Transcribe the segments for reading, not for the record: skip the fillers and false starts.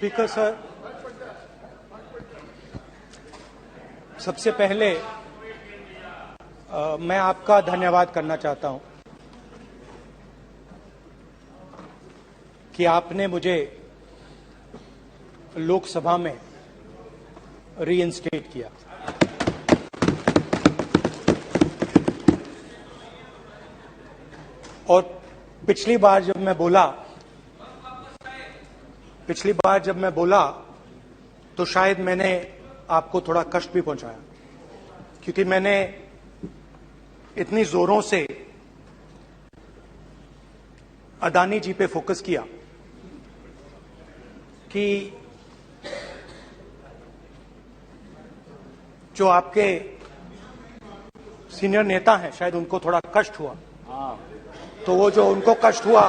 Speaker sir, सबसे पहले मैं आपका धन्यवाद करना चाहता हूं कि आपने मुझे लोकसभा में रीइंस्टेट किया। और पिछली बार जब मैं बोला तो शायद मैंने आपको थोड़ा कष्ट भी पहुंचाया, क्योंकि मैंने इतनी जोरों से अदानी जी पे फोकस किया कि जो आपके सीनियर नेता हैं शायद उनको थोड़ा कष्ट हुआ। तो वो जो उनको कष्ट हुआ,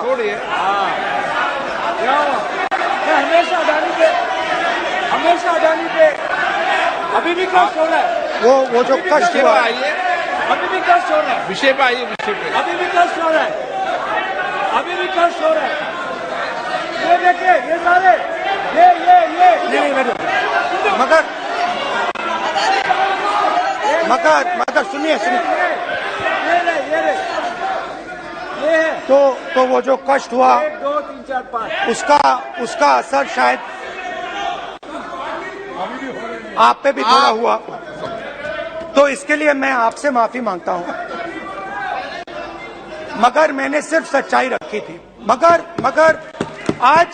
हमेशा अदानी पे अभी भी कष्ट हो रहा है। वो जो कष्ट हुआ, अभी भी कष्ट हो रहा है। विषय पे आइए, विषय पे। अभी भी कष्ट हो रहा है, अभी भी कष्ट हो रहा है। ये देखिए, ये सारे ये नहीं मगर सुनिए ये है। तो वो जो कष्ट हुआ 1 2 3 4 5 उसका असर शायद आप पे भी थोड़ा हुआ। तो इसके लिए मैं आपसे माफी मांगता हूं, मगर मैंने सिर्फ सच्चाई रखी थी। मगर आज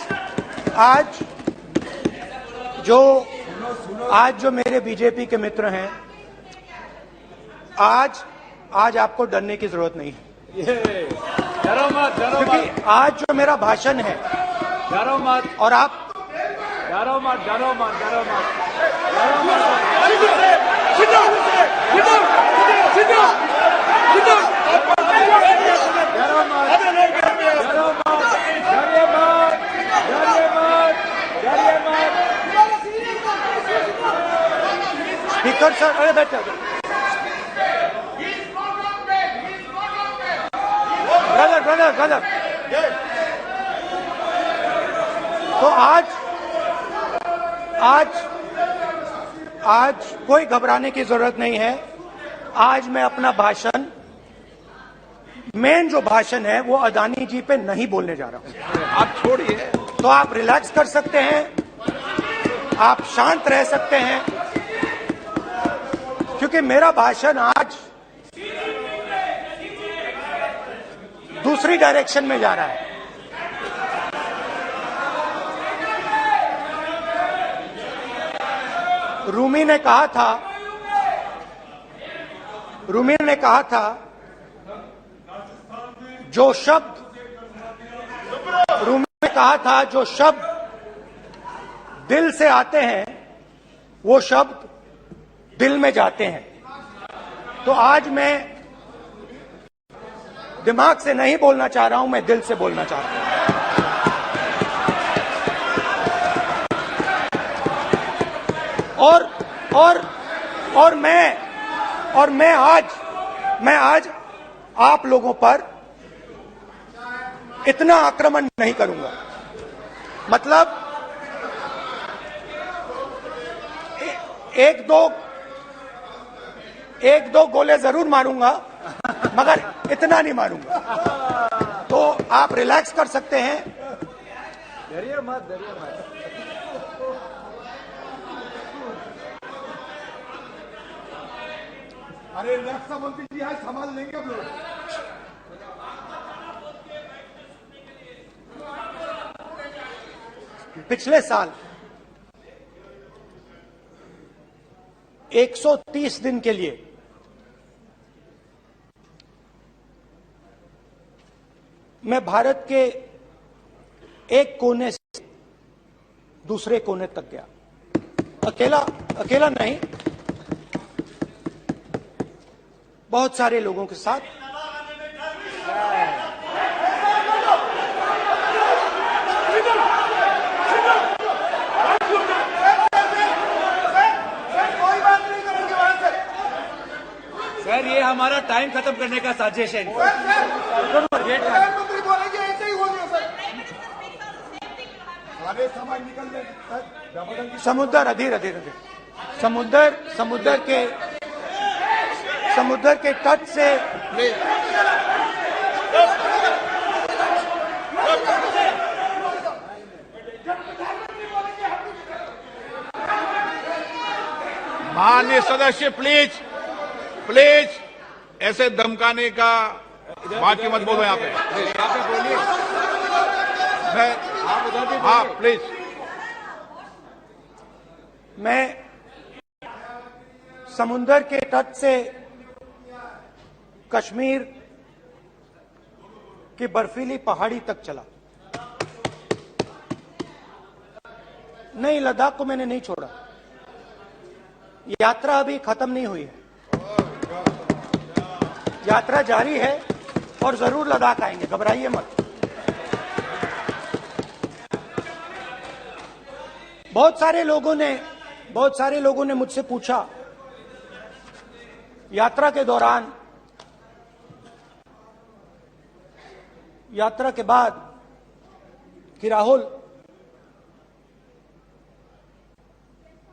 जो मेरे बीजेपी के मित्र हैं, आज आपको डरने की जरूरत नहीं है, डरो मत, क्योंकि आज जो मेरा भाषण है, डरो मत, और आप डरो मत। स्पीकर सर, अरे बैठे ब्रदर। तो आज कोई घबराने की जरूरत नहीं है। आज मैं अपना भाषण, मेन जो भाषण है वो अदानी जी पे नहीं बोलने जा रहा हूं। आप छोड़िए, तो आप रिलैक्स कर सकते हैं, आप शांत रह सकते हैं, क्योंकि मेरा भाषण आज दूसरी डायरेक्शन में जा रहा है। रूमी ने कहा था जो शब्द दिल से आते हैं वो शब्द दिल में जाते हैं। तो आज मैं दिमाग से नहीं बोलना चाह रहा हूं, मैं दिल से बोलना चाह रहा हूं। और मैं आज आप लोगों पर इतना आक्रमण नहीं करूंगा। मतलब एक दो गोले जरूर मारूंगा, मगर इतना नहीं मारूंगा। तो आप रिलैक्स कर सकते हैं। डरिए मत। अरे रक्षा मंत्री जी आज संभाल लेंगे हम लोग। पिछले साल 130 दिन के लिए मैं भारत के एक कोने से दूसरे कोने तक गया, अकेला नहीं, बहुत सारे लोगों के साथ। सर, ये हमारा टाइम खत्म करने का साजिश है। सारे समाज निकल गए जबरदस्ती समुद्र अधीर अधीर अधीर समुद्र के तट से माननीय सदस्य प्लीज प्लीज ऐसे धमकाने का बात की मत बोलो यहाँ पे बोलिए। आप उधर भी हाँ प्लीज। मैं समुद्र के तट से कश्मीर की बर्फीली पहाड़ी तक चला। नहीं, लद्दाख को मैंने नहीं छोड़ा। यात्रा अभी खत्म नहीं हुई है, यात्रा जारी है और जरूर लद्दाख आएंगे, घबराइए मत। बहुत सारे लोगों ने मुझसे पूछा यात्रा के दौरान, यात्रा के बाद कि राहुल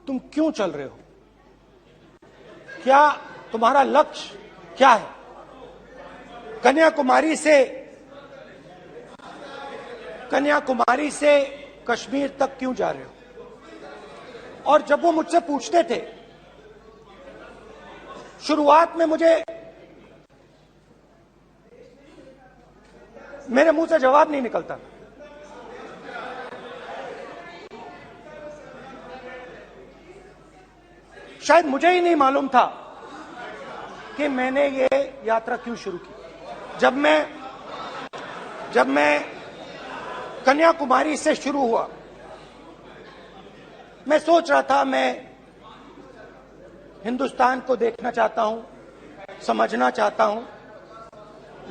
तुम क्यों चल रहे हो, क्या तुम्हारा लक्ष्य क्या है, कन्याकुमारी से कश्मीर तक क्यों जा रहे हो। और जब वो मुझसे पूछते थे, शुरुआत में मेरे मुंह से जवाब नहीं निकलता। शायद मुझे ही नहीं मालूम था कि मैंने ये यात्रा क्यों शुरू की। जब मैं कन्याकुमारी से शुरू हुआ, मैं सोच रहा था मैं हिंदुस्तान को देखना चाहता हूं, समझना चाहता हूं,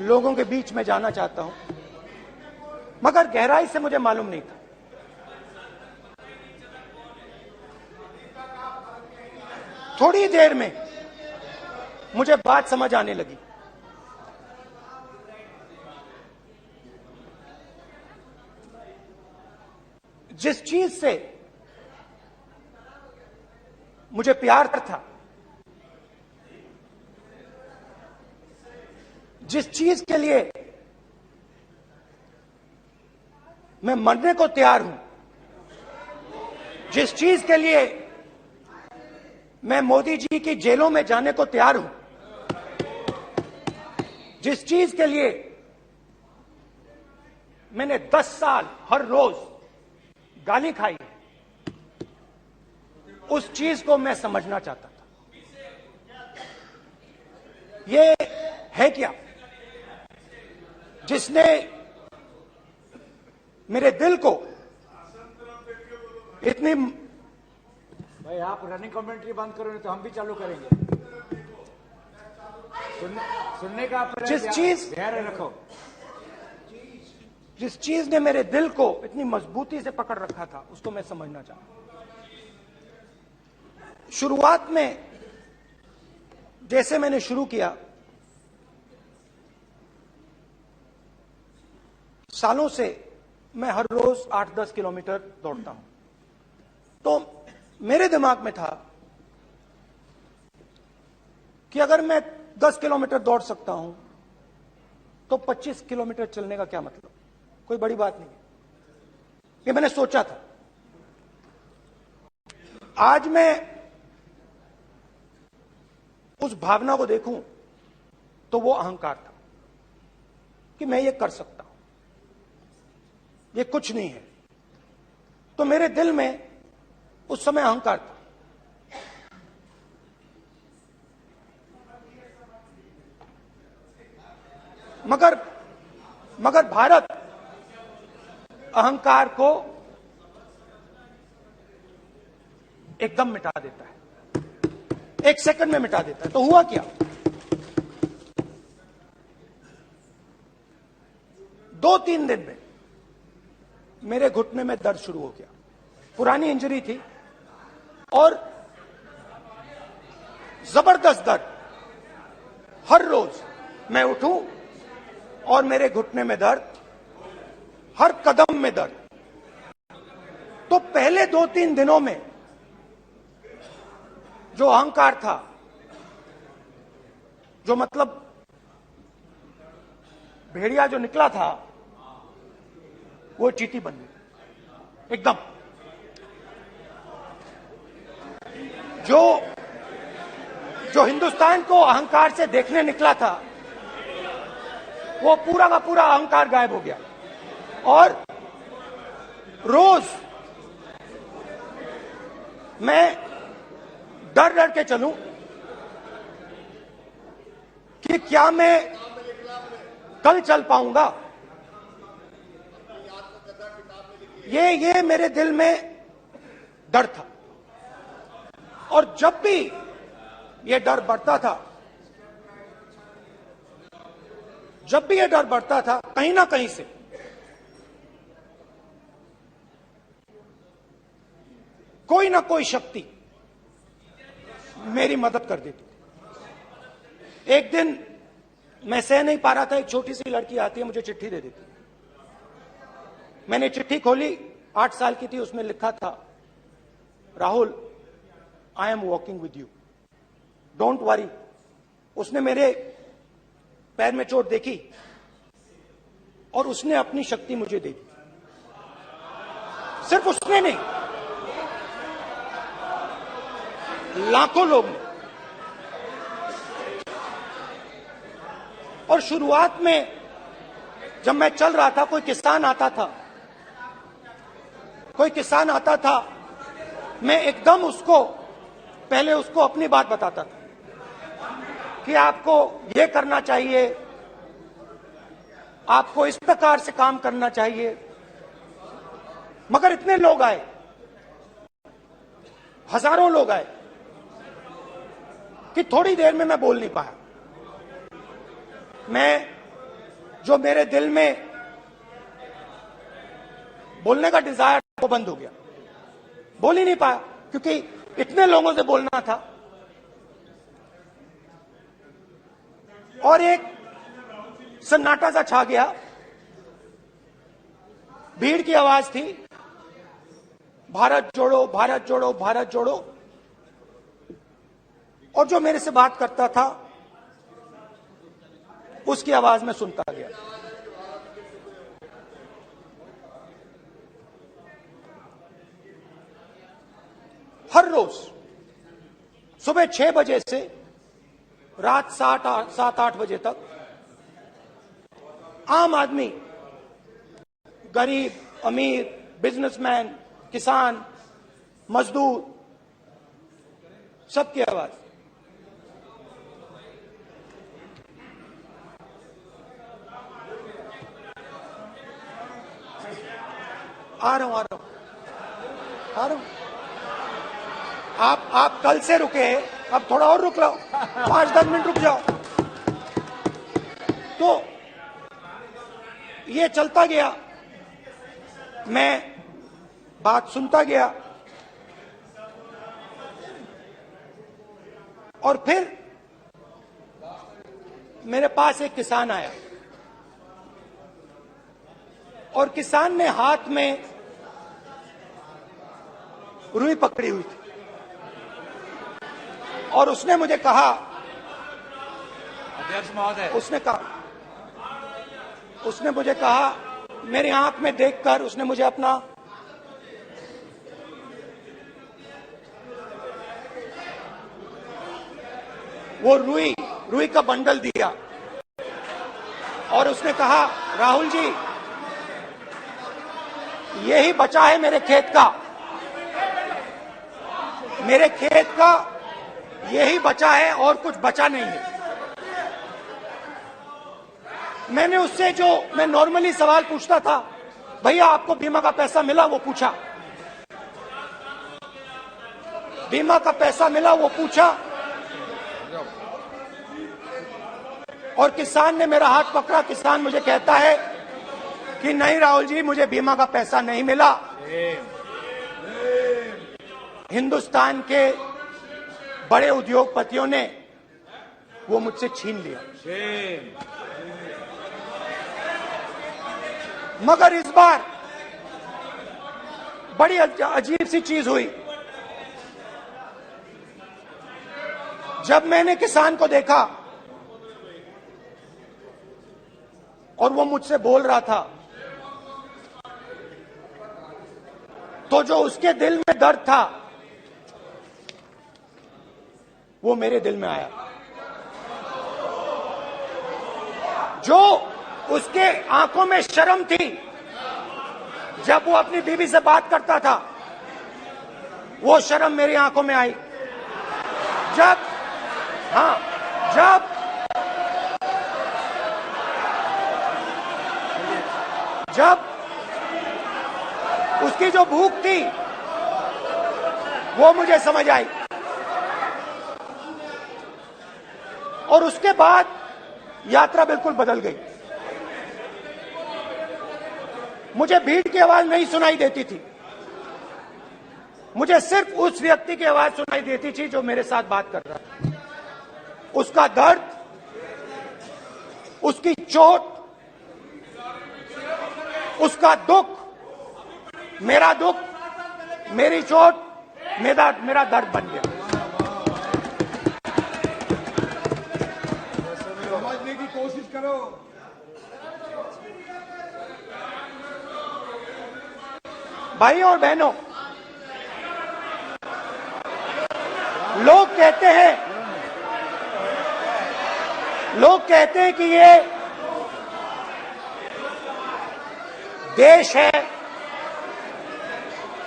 लोगों के बीच में जाना चाहता हूं, मगर गहराई से मुझे मालूम नहीं था। थोड़ी देर में मुझे बात समझ आने लगी। जिस चीज से मुझे प्यार था, जिस चीज के लिए मैं मरने को तैयार हूं, जिस चीज के लिए मैं मोदी जी की जेलों में जाने को तैयार हूं, जिस चीज के लिए मैंने 10 साल हर रोज गाली खाई, उस चीज को मैं समझना चाहता था। ये है क्या जिसने मेरे दिल को इतनी। भाई आप रनिंग कमेंट्री बंद करो, नहीं तो हम भी चालू करेंगे। सुनने का धैर्य रखो। जिस चीज ने मेरे दिल को इतनी मजबूती से पकड़ रखा था, उसको मैं समझना चाहता। शुरुआत में जैसे मैंने शुरू किया, सालों से मैं हर रोज 8-10 किलोमीटर दौड़ता हूं। तो मेरे दिमाग में था कि अगर मैं 10 किलोमीटर दौड़ सकता हूं तो 25 किलोमीटर चलने का क्या मतलब, कोई बड़ी बात नहीं है। ये मैंने सोचा था। आज मैं उस भावना को देखूं तो वो अहंकार था कि मैं ये कर सकता हूं, ये कुछ नहीं है। तो मेरे दिल में उस समय अहंकार था। मगर भारत अहंकार को एकदम मिटा देता है, 1 सेकंड में मिटा देता है। तो हुआ क्या, 2-3 दिन में मेरे घुटने में दर्द शुरू हो गया। पुरानी इंजरी थी और जबरदस्त दर्द। हर रोज मैं उठूं और मेरे घुटने में दर्द, हर कदम में दर्द। तो पहले 2-3 दिनों में जो अहंकार था, जो मतलब भेड़िया जो निकला था, वो चींटी बन गई एकदम। जो हिंदुस्तान को अहंकार से देखने निकला था, वो पूरा का पूरा अहंकार गायब हो गया। और रोज मैं डर डर के चलूं कि क्या मैं कल चल पाऊंगा। ये मेरे दिल में डर था। और जब भी ये डर बढ़ता था, कहीं ना कहीं से कोई ना कोई शक्ति मेरी मदद कर देती थी। एक दिन मैं सह नहीं पा रहा था, एक छोटी सी लड़की आती है, मुझे चिट्ठी दे देती। मैंने चिट्ठी खोली, 8 साल की थी, उसमें लिखा था, Rahul, I am walking with you, don't worry. उसने मेरे पैर में चोट देखी और उसने अपनी शक्ति मुझे दे दी। सिर्फ उसने नहीं, लाखों लोग ने। और शुरुआत में जब मैं चल रहा था, कोई किसान आता था, मैं एकदम पहले उसको अपनी बात बताता था कि आपको ये करना चाहिए, आपको इस प्रकार से काम करना चाहिए। मगर इतने लोग आए, हजारों लोग आए, कि थोड़ी देर में मैं बोल नहीं पाया। जो मेरे दिल में बोलने का डिजायर, वो बंद हो गया। बोल ही नहीं पाया, क्योंकि इतने लोगों से बोलना था। और एक सन्नाटा सा छा गया, भीड़ की आवाज थी, भारत जोड़ो, भारत जोड़ो, भारत जोड़ो। और जो मेरे से बात करता था, उसकी आवाज में सुनता गया। हर रोज सुबह 6 बजे से रात 7-8 बजे तक आम आदमी, गरीब, अमीर, बिजनेसमैन, किसान, मजदूर, सबकी आवाज। आ रहा हूं। आप कल से रुके, अब थोड़ा और रुक लो, 5-10 मिनट रुक जाओ। तो ये चलता गया, मैं बात सुनता गया। और फिर मेरे पास एक किसान आया, और किसान ने हाथ में रुई पकड़ी हुई थी, और उसने मुझे कहा, अध्यक्ष महोदय, उसने मुझे कहा, मेरी आंख में देखकर उसने मुझे अपना वो रुई का बंडल दिया, और उसने कहा, राहुल जी, यही बचा है मेरे खेत का, यही बचा है, और कुछ बचा नहीं है। मैंने उससे, जो मैं नॉर्मली सवाल पूछता था, भैया आपको बीमा का पैसा मिला, वो पूछा। बीमा का पैसा मिला, वो पूछा। और किसान ने मेरा हाथ पकड़ा। किसान मुझे कहता है कि नहीं राहुल जी, मुझे बीमा का पैसा नहीं मिला, हिंदुस्तान के बड़े उद्योगपतियों ने वो मुझसे छीन लिया। मगर इस बार बड़ी अजीब सी चीज हुई। जब मैंने किसान को देखा और वो मुझसे बोल रहा था, तो जो उसके दिल में दर्द था वो मेरे दिल में आया। जो उसके आंखों में शर्म थी जब वो अपनी बीवी से बात करता था, वो शर्म मेरी आंखों में आई। जब उसकी जो भूख थी वो मुझे समझ आई। और उसके बाद यात्रा बिल्कुल बदल गई। मुझे भीड़ की आवाज नहीं सुनाई देती थी, मुझे सिर्फ उस व्यक्ति की आवाज सुनाई देती थी जो मेरे साथ बात कर रहा था। उसका दर्द, उसकी चोट, उसका दुख, मेरा दुख, मेरी चोट, मेरा दर्द बन गया। समझने की कोशिश करो। भाई और बहनों, लोग कहते हैं कि ये देश है,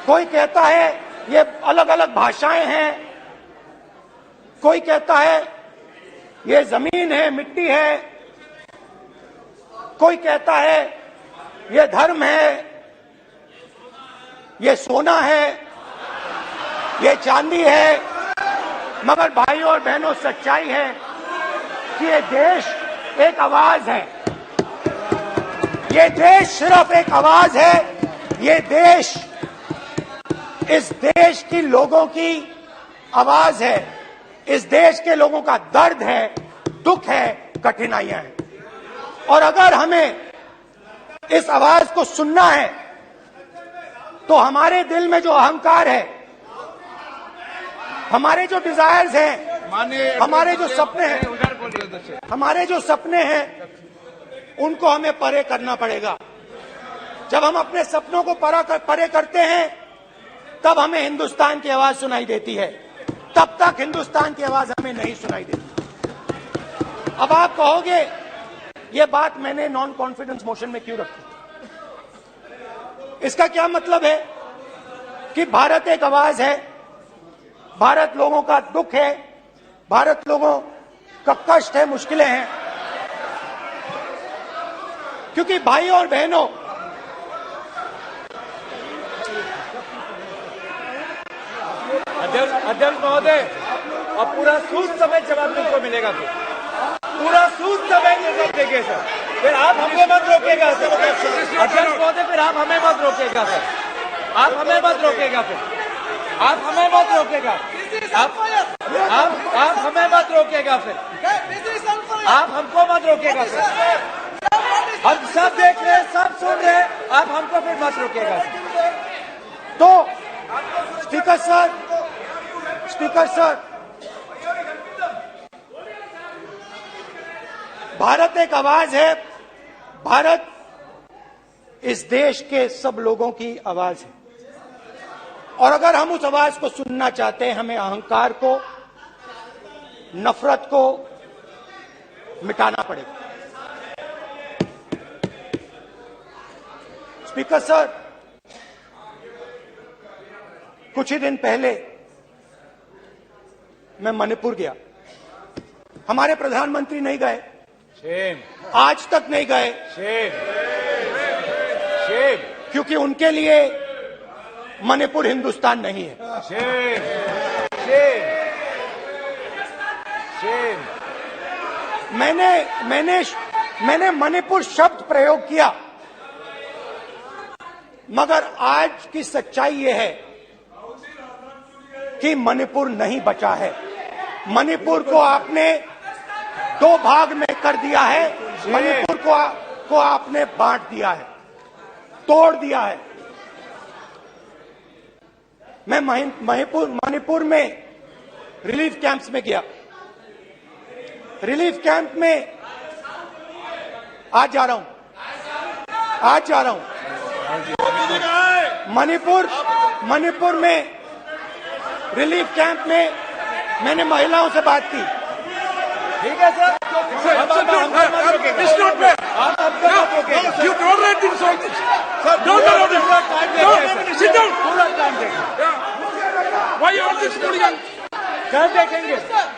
कोई कहता है ये अलग अलग भाषाएं हैं, कोई कहता है ये जमीन है, मिट्टी है, कोई कहता है ये धर्म है, ये सोना है, ये चांदी है। मगर भाइयों और बहनों, सच्चाई है कि ये देश एक आवाज है। ये देश सिर्फ एक आवाज है। ये देश, इस देश की लोगों की आवाज है। इस देश के लोगों का दर्द है, दुख है, कठिनाइयां हैं। और अगर हमें इस आवाज को सुनना है तो हमारे दिल में जो अहंकार है, हमारे जो डिजायर्स हैं, हमारे जो सपने हैं, उनको हमें परे करना पड़ेगा। जब हम अपने सपनों को परे करते हैं तब हमें हिंदुस्तान की आवाज सुनाई देती है, तब तक हिंदुस्तान की आवाज हमें नहीं सुनाई देती। अब आप कहोगे ये बात मैंने नॉन कॉन्फिडेंस मोशन में क्यों रखी? इसका क्या मतलब है कि भारत एक आवाज है, भारत लोगों का दुख है, भारत लोगों का कष्ट है, मुश्किलें हैं। क्योंकि भाई और बहनों, अध्यक्ष महोदय, अब पूरा सूद समेत जवाब तुमको मिलेगा। फिर पूरा सूद समेत जवाब देंगे सर। फिर आप हमको मत रोकेगा सर। अध्यक्ष महोदय, फिर आप हमें मत रोकेगा सर। आप हमें मत रोकेगा। फिर आप हमें मत रोकेगा। आप हमें मत रोकेगा। फिर आप हमको मत रोकेगा सर। हम सब देख रहे हैं, सब सुन रहे हैं, आप हमको फिर मत रोकेगा। तो स्पीकर सर, भारत एक आवाज है। भारत इस देश के सब लोगों की आवाज है। और अगर हम उस आवाज को सुनना चाहते हैं, हमें अहंकार को, नफरत को मिटाना पड़ेगा। स्पीकर सर, कुछ ही दिन पहले मैं मणिपुर गया। हमारे प्रधानमंत्री नहीं गए, आज तक नहीं गए, क्योंकि उनके लिए मणिपुर हिंदुस्तान नहीं है। मैंने मणिपुर शब्द प्रयोग किया, मगर आज की सच्चाई यह है कि मणिपुर नहीं बचा है। मणिपुर को आपने दो भाग में कर दिया है। मणिपुर को आपने बांट दिया है, तोड़ दिया है। मैं मणिपुर में रिलीफ कैंप्स में गया। रिलीफ कैंप में आज जा रहा हूं मणिपुर में रिलीफ कैंप में मैंने महिलाओं से बात की। ठीक है सर,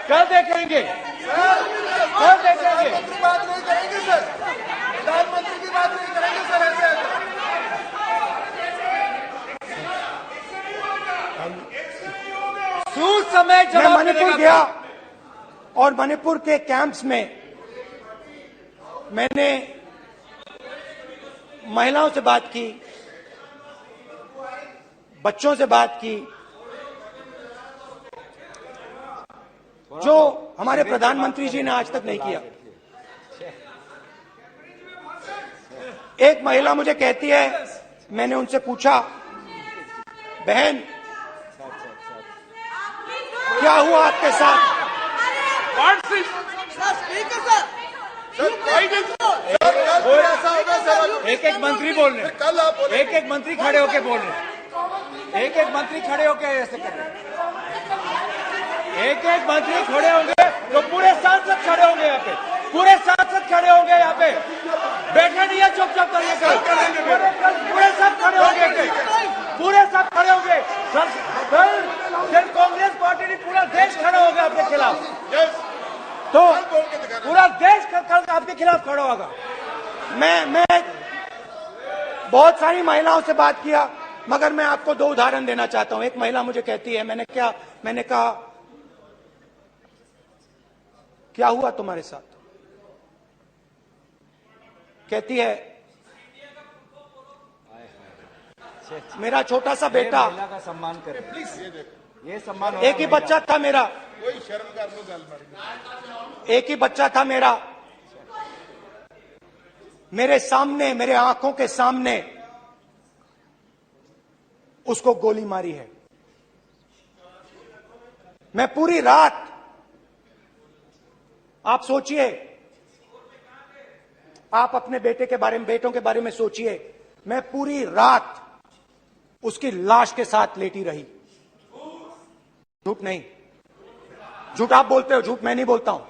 कल देखेंगे बात नहीं करेंगे सर, प्रधानमंत्री की बात नहीं करेंगे सर ऐसे। समय मैं मणिपुर गया और मणिपुर के कैंप्स में मैंने महिलाओं से बात की, बच्चों से बात की, जो हमारे प्रधानमंत्री जी ने आज तक नहीं किया। एक महिला मुझे कहती है, मैंने उनसे पूछा, बहन क्या हुआ आपके साथ? एक मंत्री बोल रहे हैं, एक मंत्री खड़े होके बोल रहे हैं, एक मंत्री खड़े होके ऐसे कर रहे हैं, एक मंत्री खड़े होंगे तो पूरे सांसद खड़े होंगे यहाँ पे, पूरे सांसद खड़े होंगे यहाँ पे, बैठे नहीं है चुपचाप करिए, पूरे सब खड़े होंगे, पूरे सब खड़े होंगे। कल कांग्रेस पार्टी ने पूरा देश खड़ा होगा आपके खिलाफ, तो पूरा देश कल आपके खिलाफ खड़ा होगा। मैं बहुत सारी महिलाओं से बात किया, मगर मैं आपको दो उदाहरण देना चाहता हूं। एक महिला मुझे कहती है, मैंने कहा क्या हुआ तुम्हारे साथ? कहती है, मेरा छोटा सा बेटा, महिला का सम्मान करें प्लीज, ये सम्मान, एक ही बच्चा था मेरा, कोई शर्म कर लो गल एक ही बच्चा था मेरा, मेरे सामने, मेरे आंखों के सामने उसको गोली मारी है। मैं पूरी रात, आप सोचिए, आप अपने बेटों के बारे में सोचिए, मैं पूरी रात उसकी लाश के साथ लेटी रही। झूठ नहीं, झूठ आप बोलते हो, झूठ मैं नहीं बोलता हूं।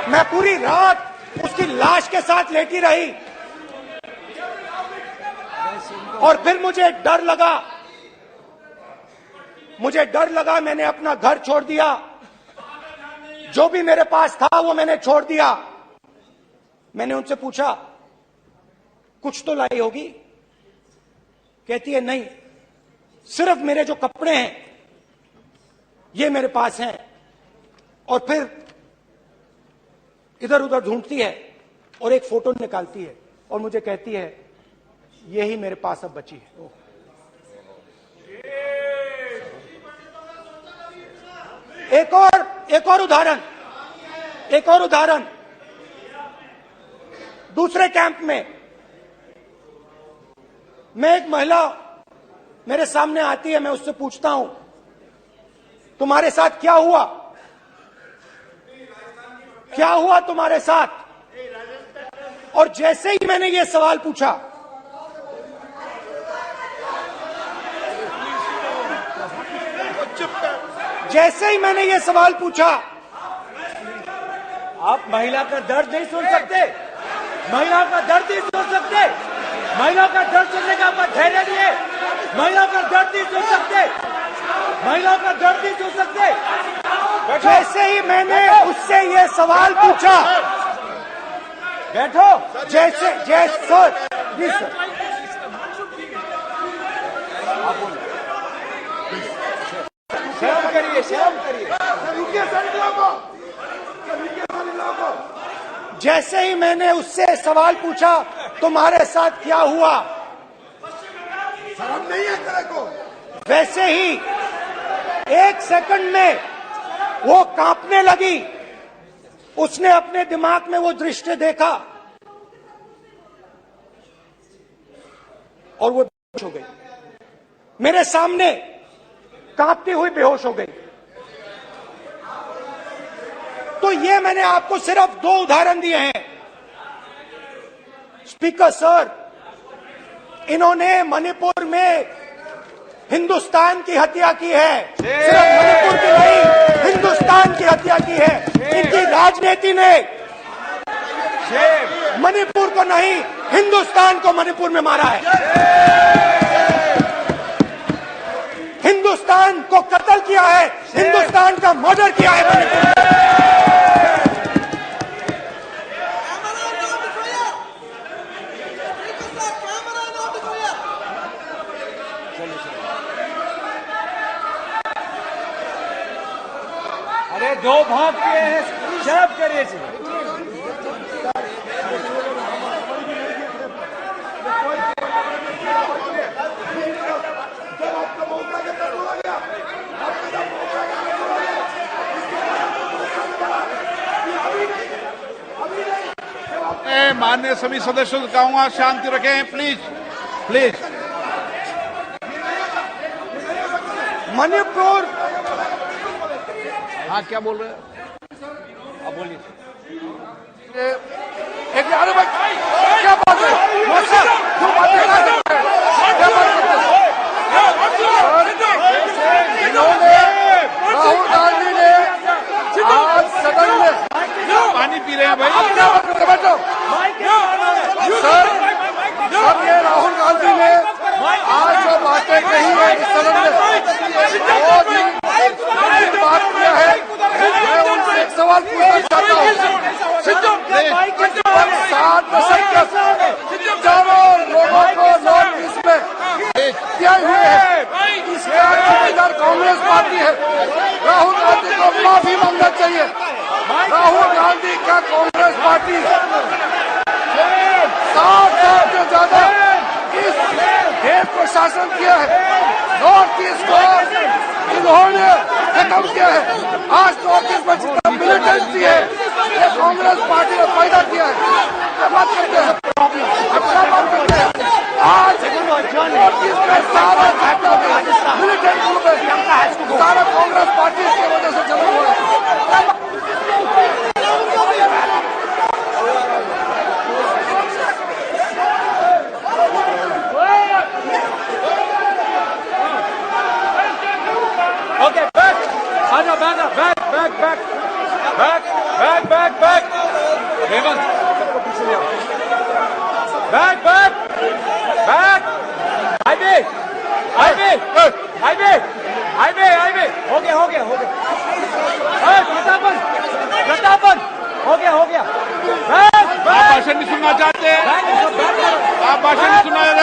मैं पूरी रात उसकी लाश के साथ लेटी रही और फिर मुझे डर लगा, मैंने अपना घर छोड़ दिया, जो भी मेरे पास था वो मैंने छोड़ दिया। मैंने उनसे पूछा, कुछ तो लाई होगी? कहती है, नहीं, सिर्फ मेरे जो कपड़े हैं ये मेरे पास हैं। और फिर इधर उधर ढूंढती है और एक फोटो निकालती है और मुझे कहती है, यही मेरे पास अब बची है। एक और उदाहरण, दूसरे कैंप में मैं, एक महिला मेरे सामने आती है, मैं उससे पूछता हूं, तुम्हारे साथ क्या हुआ? क्या हुआ तुम्हारे साथ? और जैसे ही मैंने ये सवाल पूछा, आप महिला का दर्द नहीं सुन सकते, महिला का दर्द नहीं सुन सकते, महिला का दर्द सुनने का आपका धैर्य नहीं है, महिला का दर्द नहीं सुन सकते, महिला का दर्द नहीं सुन सकते। जैसे ही मैंने उससे ये सवाल पूछा, बैठो, जैसे सर, जी सर, शर्म करिए। जैसे ही मैंने उससे सवाल पूछा, तुम्हारे साथ क्या हुआ, शर्म नहीं है तेरे को? वैसे ही एक सेकंड में वो कांपने लगी। उसने अपने दिमाग में वो दृश्य देखा और वो हो गई। मेरे सामने कांपती हुई बेहोश हो गई। तो ये मैंने आपको सिर्फ 2 उदाहरण दिए हैं। स्पीकर सर, इन्होंने मणिपुर में हिंदुस्तान की हत्या की है, सिर्फ मणिपुर की नहीं, हिंदुस्तान की हत्या की है। इनकी राजनीति ने मणिपुर को नहीं, हिंदुस्तान को मणिपुर में मारा है। हिंदुस्तान को कत्ल किया है, हिंदुस्तान का मर्डर किया है मणिपुर में। अरे 2 भाग किए हैं, शराब करिए जी। माननीय सभी सदस्यों से कहूंगा शांति रखें, प्लीज प्लीज। मणिपुर, हाँ क्या बोल रहे हैं? अब बोलिए। एक अरे भाई क्या बात है? क्यों बात कर रहे हैं? क्या बात करते हैं? इन्होंने राहुल गांधी ने आज सदन में पानी पी रहे हैं भाई। आप क्या बात करते हैं? बैठो सर, ये राहुल गांधी ने आज जो बातें कही है इस सदन में बहुत ही बात किया है। मैं उनसे एक सवाल पूछना चाहता हूँ। 7 दशक तक हजारों लोगों को नॉर्थ ईस्ट में किया हुए है, इसका जिम्मेदार कांग्रेस पार्टी है। राहुल गांधी को माफी मांगना चाहिए। राहुल गांधी का कांग्रेस पार्टी 7 साल से ज्यादा इस देश को शासन किया है। नॉर्थ ईस्ट को इन्होंने खत्म किया है। आज नॉर्थ ईस्ट में जितना मिलिटेंसी है ये कांग्रेस पार्टी ने पैदा किया है। क्या बात करते हैं? क्या बात करते हैं? आज नॉर्थ ईस्ट में सारा मिलिटेंट ग्रुप है, सारा कांग्रेस पार्टी की वजह से चला हुआ है। ओके, बैक, आजा, बैक, हेमंत, सबको पीछे ले आओ। बैक, हाईवे, हो गया, प्रतापन, हो गया। आप भाषण नहीं सुनना चाहते? आप भाषण नहीं सुनना चाहते?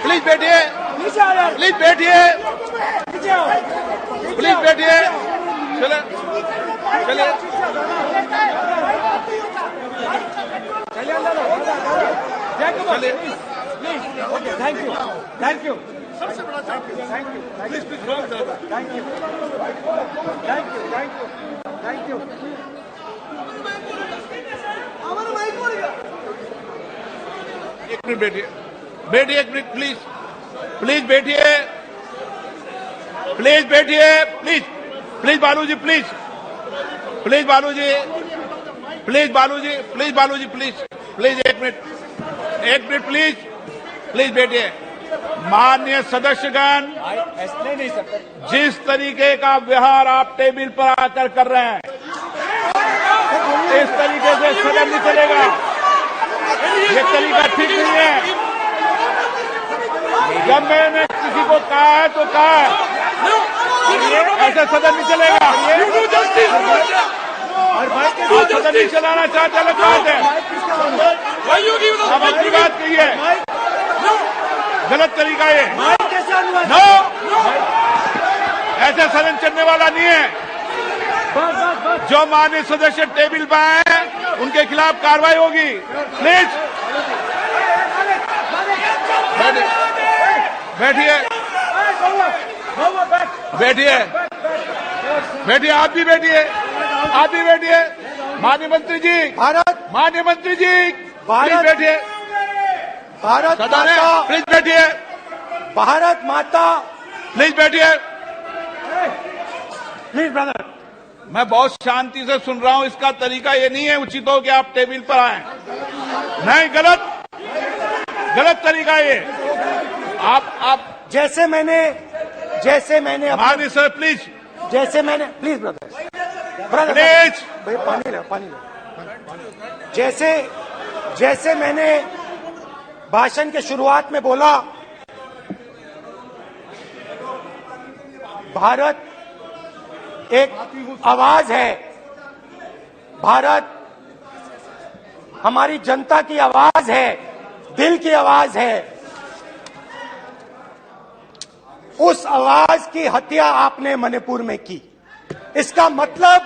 प्लीज बैठिए, प्लीज बैठिए, चलिए। Thank you. एक मिनट बैठिए, एक मिनट प्लीज बैठिए, बालू जी प्लीज एक मिनट प्लीज बैठिए। माननीय सदस्यगण, ऐसे नहीं सकते। जिस तरीके का व्यवहार आप टेबल पर आकर कर रहे हैं, इस तरीके से सदन नहीं चलेगा। ये तरीका ठीक नहीं है। जब मैंने किसी को कहा है तो कहा है, ऐसे सदन नहीं चलेगा। आप सदन नहीं चलाना चाहते, अलग बात है। अब अपनी बात कहिए, गलत तरीका ये। नो, ऐसे सदन चलने वाला नहीं है। जो माननीय सदस्य टेबल पर आए उनके खिलाफ कार्रवाई होगी। प्लीज बैठिए, आप भी बैठिए। माननीय मंत्री जी, भारत माननीय मंत्री जी प्लीज भारत बैठिए। भारत सदन है, माता प्लीज बैठिए, भारत माता प्लीज बैठिए। Please brother. मैं बहुत शांति से सुन रहा हूं। इसका तरीका ये नहीं है उचित हो कि आप टेबल पर आए। नहीं, गलत तरीका ये। आप जैसे मैंने माननीय sir please please brother please. भाई पानी ले। जैसे मैंने भाषण के शुरुआत में बोला, भारत एक आवाज है। भारत हमारी जनता की आवाज है, दिल की आवाज है। उस आवाज की हत्या आपने मणिपुर में की। इसका मतलब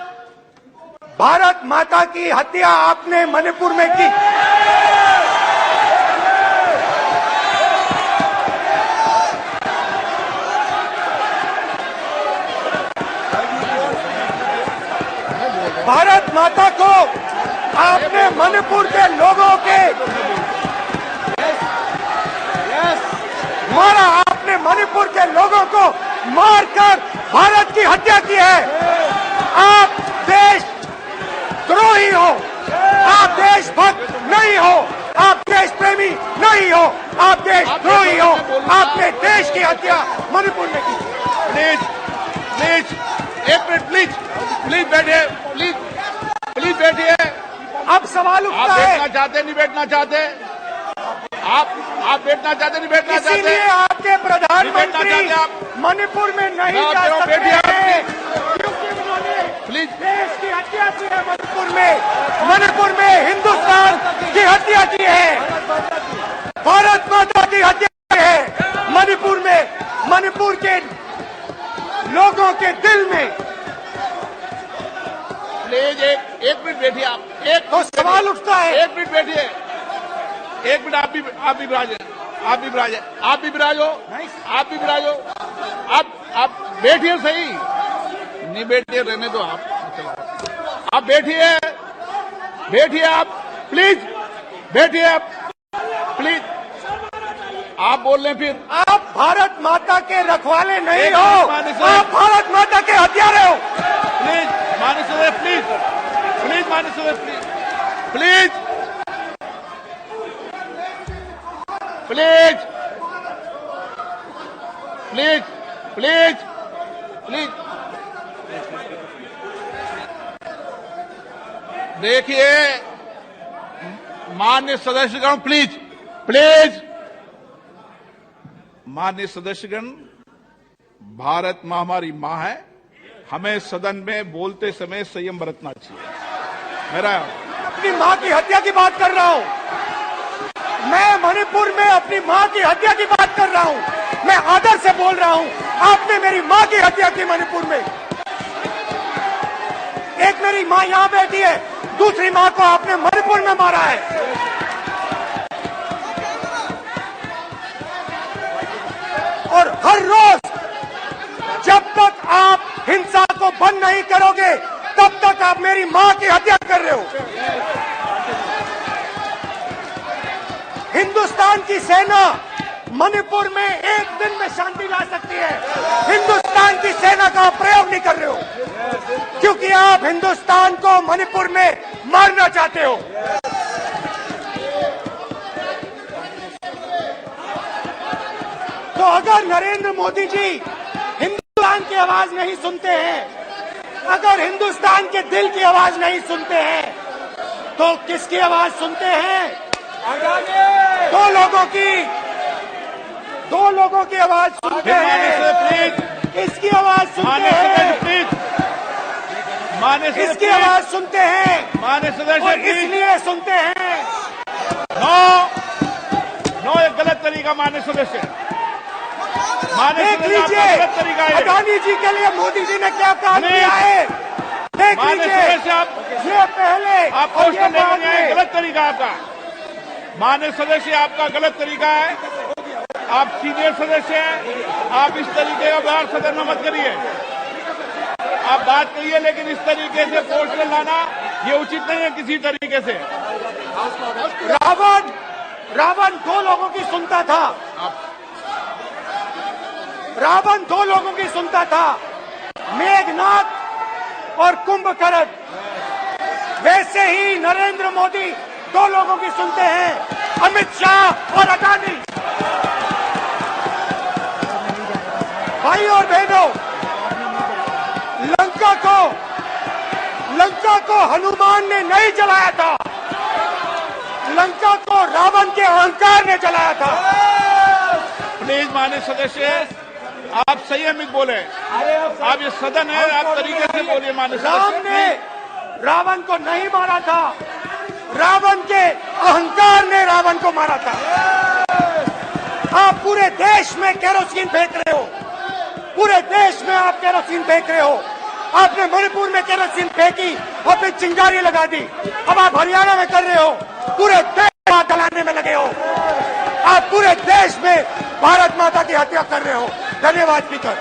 भारत माता की हत्या आपने मणिपुर में की। भारत माता को आपने मणिपुर के लोगों के मारा। आपने मणिपुर के लोगों को मारकर भारत की हत्या की है। आप देशद्रोही हो, आप देशभक्त नहीं हो, आप देश प्रेमी नहीं हो, आप देशद्रोही हो। आपने देश की हत्या मणिपुर में की। प्लीज एक मिनट, प्लीज बैठिए, प्लीज बैठिए। अब सवाल आप उठता है, बैठना चाहते नहीं बैठना चाहते? आप बैठना चाहते नहीं बैठना चाहते? इसीलिए आपके प्रधानमंत्री मणिपुर में नहीं जा सकते हैं, क्योंकि उन्होंने प्लीज देश की हत्या की है। मणिपुर में हिंदुस्तान की हत्या की है, भारत माता की हत्या की है। मणिपुर के लोगों के दिल में। प्लीज एक मिनट बैठिए। आप तो सवाल उठता है, एक मिनट बैठिए। एक मिनट आप भी विराजे। आप भी विराजो। आप बैठिए सही। नहीं बैठिए, रहने दो। आप बैठिए आप प्लीज बैठिए। आप प्लीज आप बोल रहे फिर। आप भारत माता के रखवाले नहीं हो, आप भारत माता के हत्यारे हो। प्लीज माननीय सदस्य, प्लीज माननीय सदस्य, प्लीज। देखिए माननीय सदस्यगण, प्लीज माननीय सदस्यगण, भारत मां हमारी मां है। हमें सदन में बोलते समय संयम बरतना चाहिए। मेरा अपनी मां की हत्या की बात कर रहा हूं। मैं मणिपुर में अपनी मां की हत्या की बात कर रहा हूं। मैं आदर से बोल रहा हूं। आपने मेरी मां की हत्या की मणिपुर में। एक मेरी मां यहां बैठी है, दूसरी मां को आपने मणिपुर में मारा है। और हर रोज जब तक आप हिंसा को बंद नहीं करोगे, तब तक आप मेरी मां की हत्या कर रहे हो। हिंदुस्तान की सेना मणिपुर में एक दिन में शांति ला सकती है। हिंदुस्तान की सेना का प्रयोग नहीं कर रहे हो, क्योंकि आप हिंदुस्तान को मणिपुर में मारना चाहते हो। तो अगर नरेंद्र मोदी जी हिंदुस्तान की आवाज नहीं सुनते हैं, अगर हिंदुस्तान के दिल की आवाज नहीं सुनते हैं, तो किसकी आवाज सुनते हैं? दो लोगों की आवाज सुनते हैं। किसकी आवाज सुनते हैं? किसकी आवाज सुनते हैं? माननीय सदस्य, और इसलिए सुनते हैं। नो, एक गलत तरीका माननीय सदस्य। देख लीजिए अडानी जी के लिए मोदी जी ने क्या काम किया है। देख लीजिए, ये पहले आप क्वेश्चन लेकर आए, गलत तरीका आपका। माननीय सदस्य, आपका गलत तरीका है। आप सीनियर सदस्य हैं, आप इस तरीके का व्यवहार सदन में मत करिए। आप बात करिए, लेकिन इस तरीके से पोस्टर लाना ये उचित नहीं है किसी तरीके से। रावण दो लोगों की सुनता था। रावण दो लोगों की सुनता था, मेघनाथ और कुंभकर्ण। वैसे ही नरेंद्र मोदी दो लोगों की सुनते हैं, अमित शाह और अडानी। भाई और बहनों, लंका को हनुमान ने नहीं जलाया था, लंका को रावण के अहंकार ने जलाया था। प्लीज माननीय सदस्य, आप संयमित बोले। आप ये सदन है, आप तरीके से बोलिए। माननीय राम सदस्य, ने रावण को नहीं मारा था, रावण के अहंकार ने रावण को मारा था। आप पूरे देश में केरोसिन फेंक रहे हो, पूरे देश में आप केरोसिन फेंक रहे हो। आपने मणिपुर में केरोसिन फेंकी और फिर चिंगारी लगा दी। अब आप हरियाणा में कर रहे हो, पूरे देश में आग जलाने में लगे हो। आप पूरे देश में भारत माता की हत्या कर रहे हो। धन्यवाद स्पीकर।